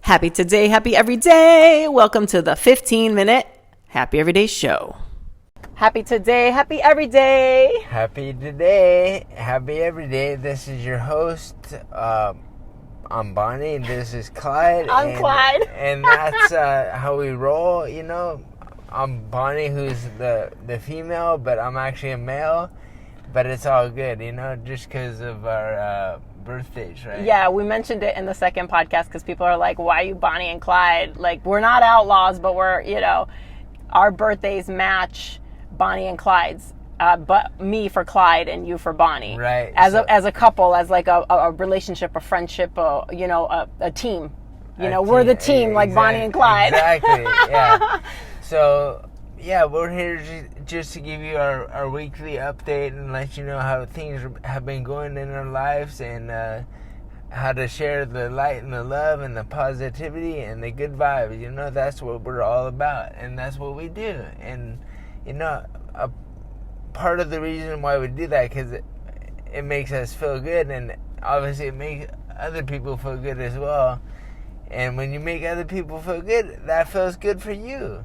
Happy today, happy every day. Welcome to the 15-minute Happy Everyday Show. Happy today, happy every day. Happy today, happy every day. This is your host. I'm Bonnie. This is Clyde. I'm Clyde. And that's how we roll, you know. I'm Bonnie, who's the female, but I'm actually a male. But it's all good, you know, just because of our birthdays, right? Yeah, we mentioned it in the second podcast because people are like, why are you Bonnie and Clyde? Like, we're not outlaws, but we're, you know, our birthdays match Bonnie and Clyde's. But me for Clyde and you for Bonnie. Right. As a couple, as like a relationship, a friendship, a team. You know, we're the team, like Bonnie and Clyde. Exactly, yeah. So, yeah, we're here just to give you our weekly update and let you know how things have been going in our lives and how to share the light and the love and the positivity and the good vibes. You know, that's what we're all about, and that's what we do. And, you know, a part of the reason why we do that because it makes us feel good, and obviously it makes other people feel good as well. And when you make other people feel good, that feels good for you.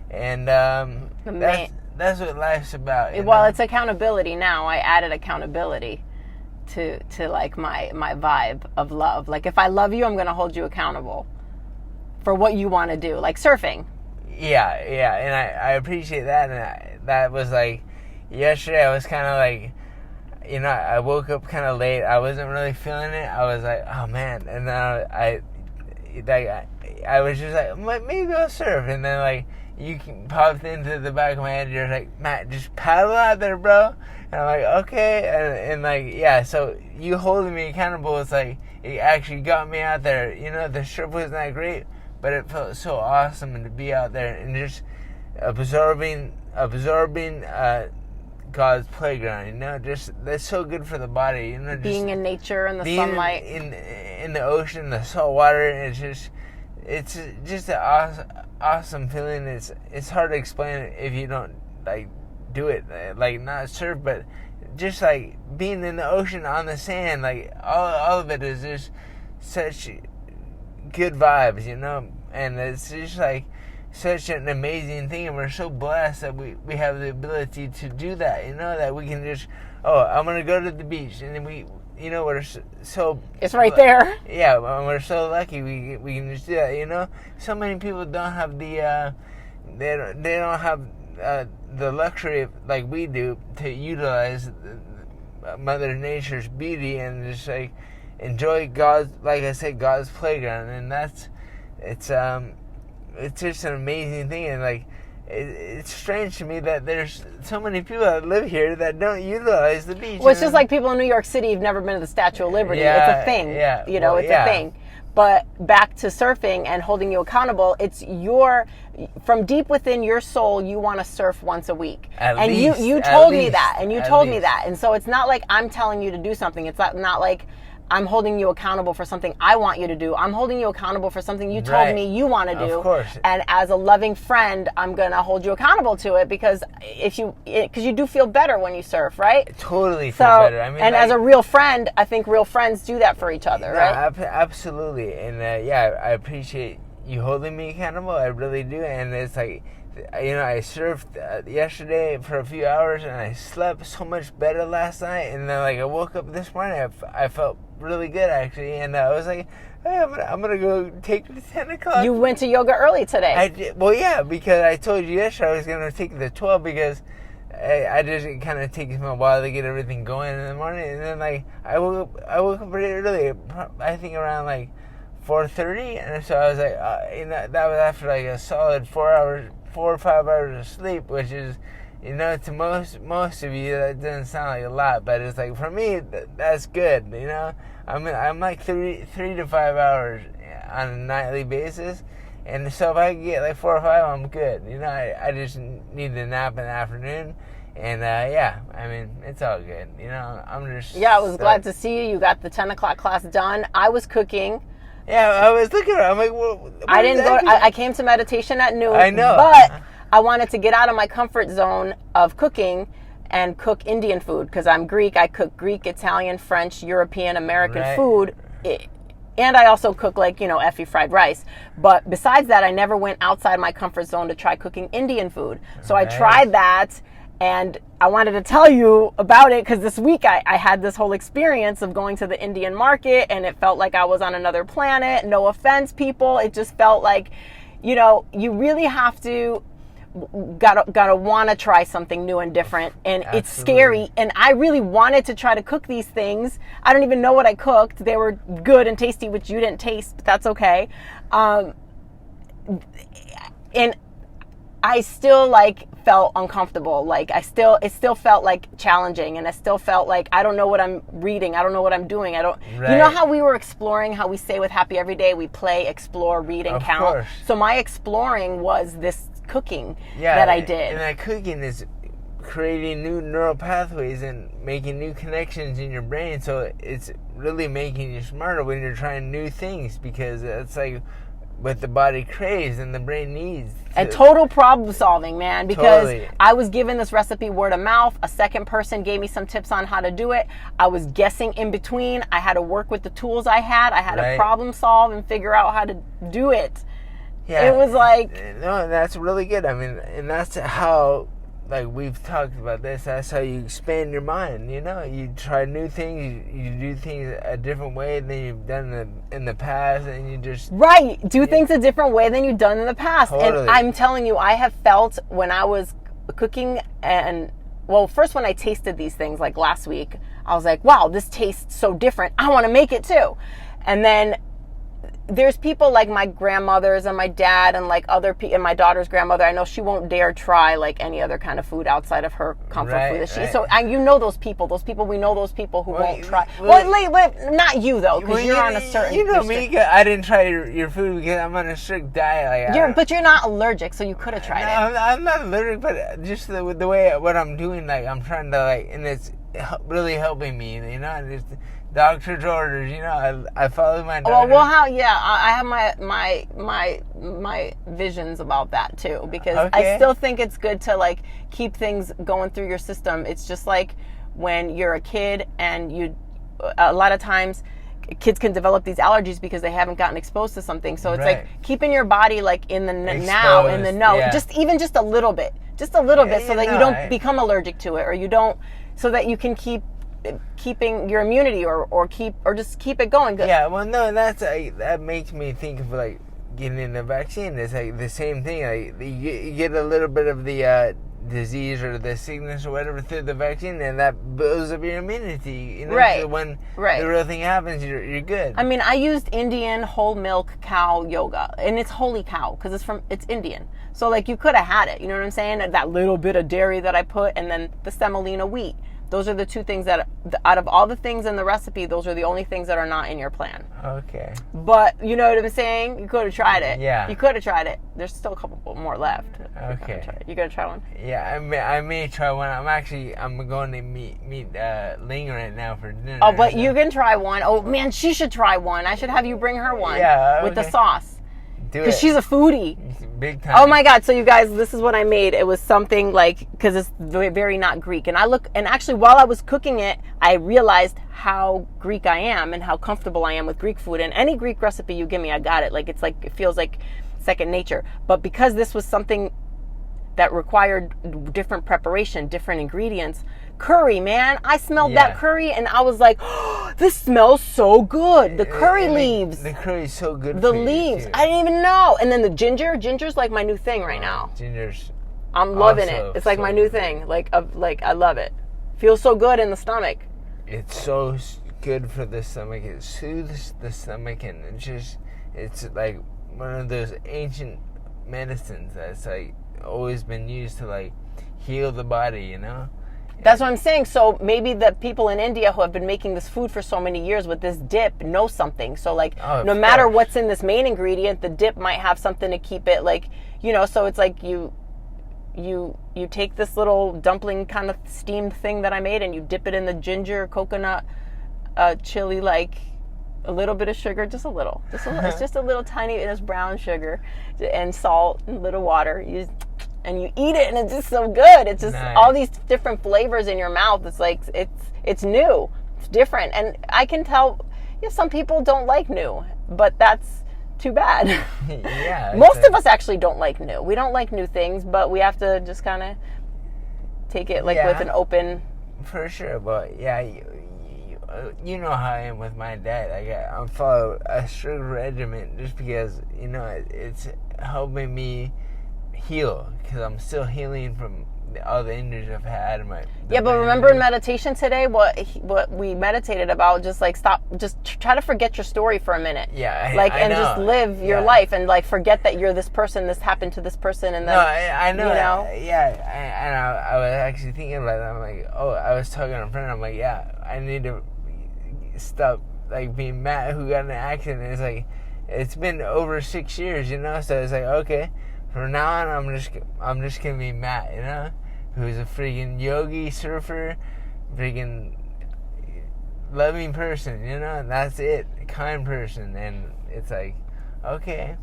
And that's what life's about. Well, it's accountability now. I added accountability to like my vibe of love. Like, if I love you, I'm going to hold you accountable for what you want to do, like surfing. Yeah, and I appreciate that. And that was like, yesterday I was kind of like, you know, I woke up kind of late. I wasn't really feeling it. I was like, oh man. And then I was just like, maybe I'll surf. And then like, you popped into the back of my head. You're like, Matt, just paddle out there, bro. And I'm like, okay. And like, yeah, so you holding me accountable, it's like, it actually got me out there. You know, the surf wasn't that great, but it felt so awesome to be out there and just absorbing God's playground, you know, just, that's so good for the body, you know. Just being in nature and the sunlight. In the ocean, the salt water, it's just an awesome feeling. It's hard to explain if you don't like do it, like not surf, but just like being in the ocean on the sand, like all of it is just such good vibes, you know. And it's just like such an amazing thing, and we're so blessed that we have the ability to do that, you know, that we can just, I'm gonna go to the beach, and then we, you know, we're so, it's right there. Yeah, we're so lucky we can just do that, you know. So many people don't have the they don't have the luxury like we do to utilize Mother Nature's beauty and just like enjoy God's, like I said, God's playground. And it's just an amazing thing. And like, it's strange to me that there's so many people that live here that don't utilize the beach. Well, it's just like people in New York City who've never been to the Statue of Liberty. Yeah, it's a thing. Yeah, you know, it's a thing. But back to surfing and holding you accountable, it's from deep within your soul, you want to surf once a week. And you told me that. And so it's not like I'm telling you to do something. It's not like I'm holding you accountable for something I want you to do. I'm holding you accountable for something you told me you want to do. Of course. And as a loving friend, I'm going to hold you accountable to it because you do feel better when you surf, right? Totally feel better. I mean, and as a real friend, I think real friends do that for each other, right? Absolutely. And I appreciate you holding me accountable. I really do. And it's like, you know, I surfed yesterday for a few hours, and I slept so much better last night. And then, like, I woke up this morning, I felt really good actually, and I was like, hey, I'm gonna go take the 10 o'clock. You went to yoga early today. I did. Well, yeah, because I told you yesterday I was gonna take the 12 because I just kind of takes me a while to get everything going in the morning, and then like I woke up pretty early, I think around like 4:30, and so I was like, that was after like a solid 4 or 5 hours of sleep, which is, you know, to most of you that doesn't sound like a lot, but it's like for me that's good, you know. I'm like 3 to 5 hours on a nightly basis, and so if I can get like 4 or 5, I'm good. You know, I just need a nap in the afternoon, and I mean, it's all good. You know, I'm just I was glad to see you. You got the 10 o'clock class done. I was cooking. Yeah, I was looking at it. I'm like, well, I didn't go. I came to meditation at noon. I know, but I wanted to get out of my comfort zone of cooking and cook Indian food because I'm Greek. I cook Greek, Italian, French, European, American food. And I also cook like, Effie fried rice. But besides that, I never went outside my comfort zone to try cooking Indian food. So I tried that, and I wanted to tell you about it because this week I had this whole experience of going to the Indian market, and it felt like I was on another planet. No offense, people. It just felt like, you really have to gotta want to try something new and different, and Absolutely. It's scary, and I really wanted to try to cook these things. I don't even know what I cooked. They were good and tasty, which you didn't taste, but that's okay. And I still felt uncomfortable. It still felt like challenging, and I still felt like I don't know what I'm reading. I don't know what I'm doing. Right. You know how we were exploring, how we say with Happy Every Day, we play, explore, read, and count. Course. So my exploring was this cooking that I did. And that cooking is creating new neural pathways and making new connections in your brain. So it's really making you smarter when you're trying new things, because it's like what the body craves and the brain needs. And total problem solving, man, because I was given this recipe word of mouth. A second person gave me some tips on how to do it. I was guessing in between. I had to work with the tools I had. I had to problem solve and figure out how to do it. Yeah, it was no, that's really good. I mean, and that's how, we've talked about this, that's how you expand your mind, You try new things, you do things a different way than you've done in the past, and you just... Right, do things a different way than you've done in the past. Totally. And I'm telling you, I have felt when I was cooking, and, first when I tasted these things, last week, I was like, wow, this tastes so different. I want to make it too. And then there's people like my grandmothers and my dad and other people, and my daughter's grandmother. I know she won't dare try any other kind of food outside of her comfort food that she. So those people. We know those people who won't try. Not you though, because you're on a certain. You know me. I didn't try your food because I'm on a strict diet. But you're not allergic, so you could have tried it. I'm not allergic, but just the way what I'm doing, I'm trying to and it's really helping me. And just doctor's orders, I follow my doctor. I have my visions about that too, because I still think it's good to keep things going through your system. It's just like when you're a kid, and a lot of times kids can develop these allergies because they haven't gotten exposed to something. So it's keeping your body in the now, in the know, just a little bit, so that you don't become allergic to it, or you don't, so that you can keeping your immunity or just keep it going. Good. Yeah, that makes me think of getting the vaccine. It's the same thing. You get a little bit of the disease or the sickness or whatever through the vaccine, and that builds up your immunity. So when the real thing happens, you're good. I mean, I used Indian whole milk cow yoga, and it's holy cow because it's Indian. So you could have had it. You know what I'm saying? That little bit of dairy that I put, and then the semolina wheat. Those are the two things that, out of all the things in the recipe, those are the only things that are not in your plan. Okay. But you know what I'm saying? You could have tried it. Yeah. You could have tried it. There's still a couple more left. Okay. You gonna try one? Yeah, I may try one. I'm going to meet Ling right now for dinner. Oh, but you can try one. Oh man, she should try one. I should have you bring her one. Yeah. With the sauce. Because she's a foodie. Big time. Oh my God. So you guys, this is what I made. It was something because it's very not Greek. And actually while I was cooking it, I realized how Greek I am and how comfortable I am with Greek food. And any Greek recipe you give me, I got it. It feels like second nature. But because this was something that required different preparation, different ingredients, curry, man. I smelled that curry and I was like, oh, this smells so good. The curry leaves. The curry's so good. The leaves. I didn't even know. And then the ginger. Ginger's my new thing right now. Ginger's. I'm loving it. It's my new thing. I love it. Feels so good in the stomach. It's so good for the stomach. It soothes the stomach, and it's one of those ancient medicines that's always been used to heal the body, That's what I'm saying. So maybe the people in India who have been making this food for so many years with this dip know something. So no matter what's in this main ingredient, the dip might have something to keep it so it's you take this little dumpling kind of steamed thing that I made, and you dip it in the ginger, coconut, chili, a little bit of sugar, just a little. It's just a little tiny, it's brown sugar and salt and a little water. And you eat it, and it's just so good. It's just all these different flavors in your mouth. It's it's new. It's different. And I can tell, yeah, some people don't like new, but that's too bad. Yeah. Most of us actually don't like new. We don't like new things, but we have to just kind of take it like with an open. For sure, but yeah, you know how I am with my diet. Like I'm following a strict regimen just because it's helping me heal, because I'm still healing from all the injuries I've had. But remember in meditation today, what we meditated about, just like stop, just try to forget your story for a minute. Yeah, and just live your life, and like forget that you're this person, this happened to this person, and then I know. You know? I was actually thinking about that. I'm like, I was talking to a friend. I'm like, yeah, I need to stop like being mad who got in an accident. It's like it's been over 6 years, So it's like, okay, from now on, I'm just gonna be Matt, who's a freaking yogi, surfer, freaking loving person, and that's it, kind person. And it's like, okay,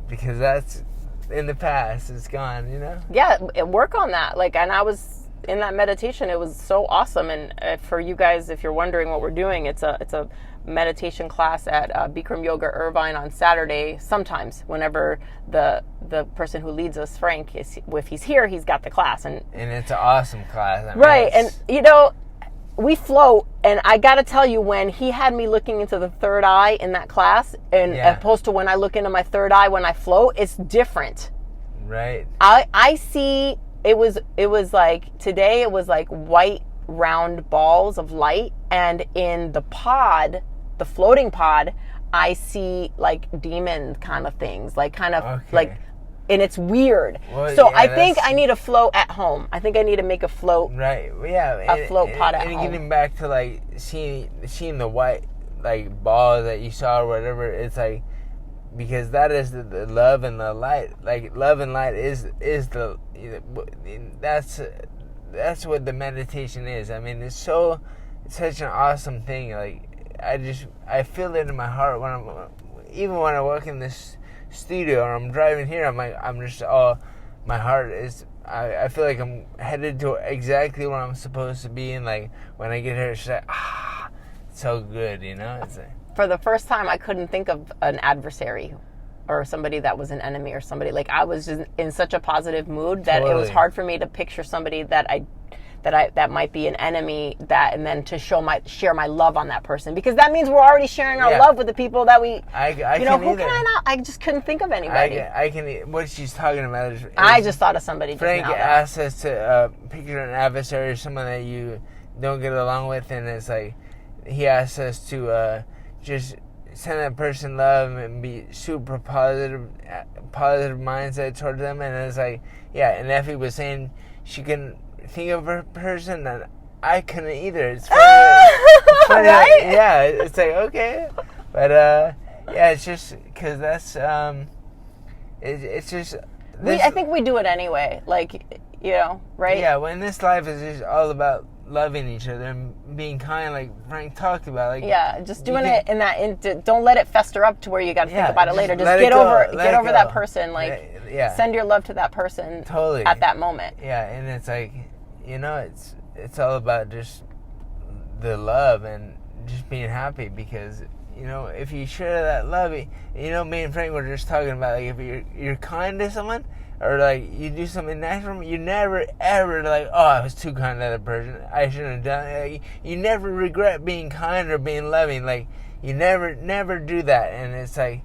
because that's in the past, it's gone, Yeah, work on that. Like, and I was in that meditation, it was so awesome. And for you guys, if you're wondering what we're doing, it's a meditation class at Bikram Yoga Irvine on Saturday. Sometimes, whenever the person who leads us, Frank, if he's here, he's got the class, and it's an awesome class. Right, and we float. And I got to tell you, when he had me looking into the third eye in that class, and opposed to when I look into my third eye when I float, it's different. Right. I see. It was like, today it was like white round balls of light, and in the pod, the floating pod, I see like demon kind of things, like kind of like, and it's weird. Well, so I think I need a float at home. I think I need to make a float. Right. Well, yeah. A float pod at home. And getting back to like seeing the white like ball that you saw or whatever, it's like, because that is the love and the light. Like love and light is the that's what the meditation is. I mean, it's such an awesome thing. Like I feel it in my heart when I walk in this studio or I'm driving here. My heart is. I feel like I'm headed to exactly where I'm supposed to be, and like when I get here, it's like it's so good, It's like, for the first time, I couldn't think of an adversary or somebody that was an enemy or somebody. Like, I was just in such a positive mood that it was hard for me to picture somebody that might be an enemy, and then to share my love on that person, because that means we're already sharing our love with the people that we. I just couldn't think of anybody. What she's talking about is I just thought of somebody. Frank asked us to picture an adversary or someone that you don't get along with, and it's like he asked us to just send that person love and be super positive mindset towards them. And it's like, and Effie was saying she couldn't think of her person, and I couldn't either. It's funny. It's funny. Right? It's like, okay, but it's just because that's it's just. I think we do it anyway, like, right? Yeah, when this life is just all about loving each other and being kind, like Frank talked about. Like, just doing it don't let it fester up to where you got to think about it later. Just get over that person. Like, send your love to that person at that moment. Yeah, and it's like, it's all about just the love and just being happy, because if you share that love, me and Frank were just talking about, like, if you're kind to someone, or like you do something nice for them, you never ever like, I was too kind to that person, I shouldn't have done it. Like, you never regret being kind or being loving. Like, you never do that. And it's like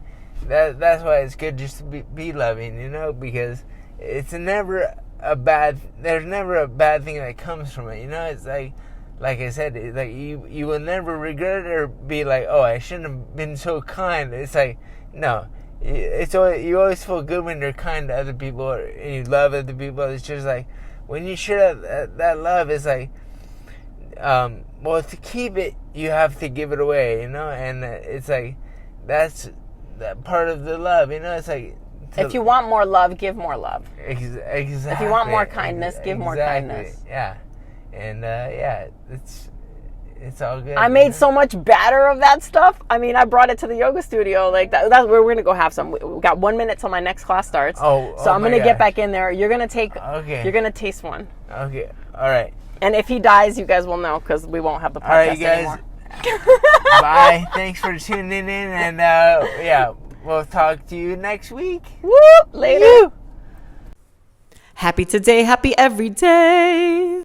that's why it's good just to be loving, because it's never there's never a bad thing that comes from it. It's like I said, it's like you will never regret it or be like, I shouldn't have been so kind. It's like, no. You always feel good when you're kind to other people and you love other people. It's just like when you share that love, it's like, to keep it, you have to give it away, and it's like that's that part of the love, It's like, if you want more love, give more love. Exactly. If you want more kindness, give more kindness. Yeah, and it's all good. I made so much batter of that stuff. I mean, I brought it to the yoga studio. Like, that's where we're going to go have some. We've got 1 minute till my next class starts. So I'm going to get back in there. You're going to you're going to taste one. Okay. All right. And if he dies, you guys will know, because we won't have the podcast anymore. All right, you guys. Bye. Thanks for tuning in, and yeah, we'll talk to you next week. Woo! Later. Woo! Happy today, happy every day.